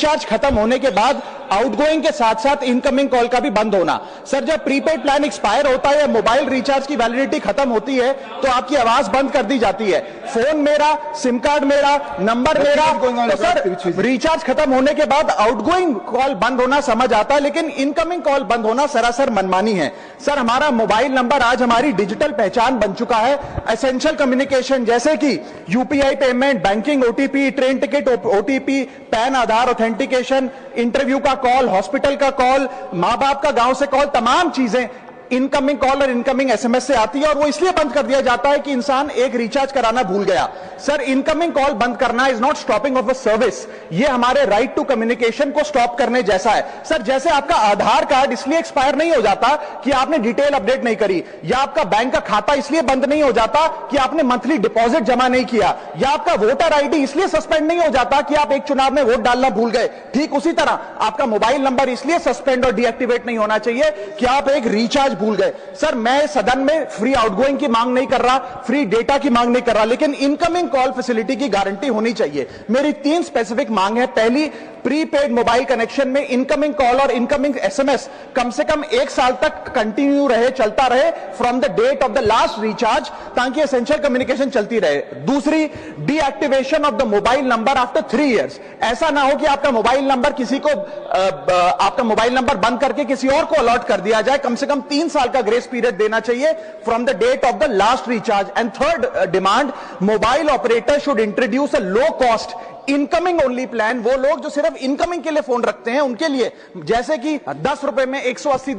Recharge खत्म होने के बाद आउटगोइंग के साथ साथ इनकमिंग कॉल का भी बंद होना। सर जब प्रीपेड प्लान एक्सपायर होता है या मोबाइल रिचार्ज की वैलिडिटी खत्म होती है तो आपकी आवाज बंद कर दी जाती है, फोन मेरा, सिम कार्ड मेरा, नंबर मेरा। तो सर रिचार्ज खत्म होने के बाद आउटगोइंग कॉल बंद होना समझ आता है, लेकिन इनकमिंग कॉल बंद होना सरासर मनमानी है। सर हमारा मोबाइल नंबर आज हमारी डिजिटल पहचान बन चुका है। एसेंशियल कम्युनिकेशन जैसे कि UPI payment, banking, OTP, train ticket OTP, PAN Aadhaar authentication, interview का कॉल, हॉस्पिटल का कॉल, मां बाप का गांव से कॉल, तमाम चीजें इनकमिंग कॉल और इनकमिंग एसएमएस से आती है और वो इसलिए बंद कर दिया जाता है कि इंसान एक रिचार्ज कराना भूल गया। सर इनकमिंग कॉल बंद करना is not stopping of a service, ये हमारे राइट टू कम्युनिकेशन को स्टॉप करने जैसा है। सर जैसे आपका आधार कार्ड इसलिए एक्सपायर नहीं हो जाता कि आपने डिटेल अपडेट नहीं करी, या आपका बैंक का खाता इसलिए बंद नहीं हो जाता कि आपने मंथली डिपॉजिट जमा नहीं किया, या आपका वोटर आईडी इसलिए सस्पेंड नहीं हो जाता कि आप एक चुनाव में वोट डालना भूल गए, ठीक उसी तरह आपका मोबाइल नंबर इसलिए सस्पेंड और डीएक्टिवेट नहीं होना चाहिए कि आप एक रिचार्ज भूल गए। सर मैं सदन में फ्री आउटगोइंग की मांग नहीं कर रहा, फ्री डेटा की मांग नहीं कर रहा, लेकिन इनकमिंग कॉल फैसिलिटी की गारंटी होनी चाहिए। मेरी 3 स्पेसिफिक मांग है। पहली, प्रीपेड मोबाइल कनेक्शन में इनकमिंग कॉल और इनकमिंग एसएमएस कम से कम 1 साल तक कंटिन्यू रहे, चलता रहे from the date of the last recharge, ताकि एसेंशियल कम्युनिकेशन चलती रहे। दूसरी, deactivation of the mobile number after 3 years. ऐसा ना हो कि आपका मोबाइल नंबर किसी को आपका मोबाइल नंबर बंद करके किसी और को अलॉट कर दिया जाए। कम से कम 3 साल का ग्रेस पीरियड देना चाहिए from the date of the last recharge. And third demand, mobile operator should introduce a low cost incoming only plan. वो लोग जो सिर्फ इनकमिंग के लिए फोन रखते हैं उनके लिए, जैसे कि 10 रुपए में 180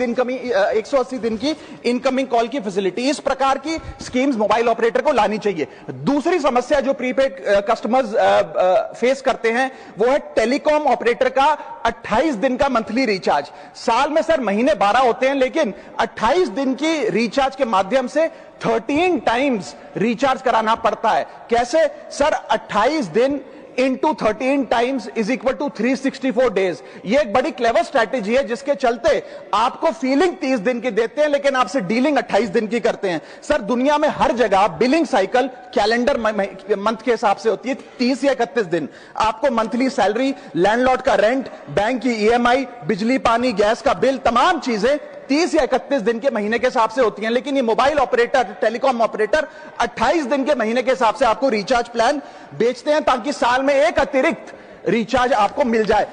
दिन की इनकमिंग कॉल की फैसिलिटी, इस प्रकार की स्कीम्स मोबाइल ऑपरेटर को लानी चाहिए। दूसरी समस्या जो प्रीपेड कस्टमर्स फेस करते हैं वो है टेलीकॉम ऑपरेटर का 28 दिन का मंथली रिचार्ज। साल में सर महीने 12 होते हैं, लेकिन 28 दिन की रिचार्ज के माध्यम से 13 टाइम्स रिचार्ज कराना पड़ता है। कैसे सर? 28 दिन into 13 times is equal to 364 days. ये एक बड़ी क्लेवर स्ट्रैटेजी है जिसके चलते आपको फीलिंग 30 दिन की देते हैं, लेकिन आपसे डीलिंग 28 दिन की करते हैं। सर दुनिया में हर जगह बिलिंग साइकिल कैलेंडर मंथ के हिसाब से होती है, 30 या 31 दिन। आपको मंथली सैलरी, लैंडलॉर्ड का रेंट, बैंक की ईएमआई, बिजली पानी गैस का बिल, तमाम चीजें 30 या 31 दिन के महीने के हिसाब से होती हैं। लेकिन ये मोबाइल ऑपरेटर, टेलीकॉम ऑपरेटर 28 दिन के महीने के हिसाब से आपको रिचार्ज प्लान बेचते हैं, ताकि साल में एक अतिरिक्त रिचार्ज आपको मिल जाए।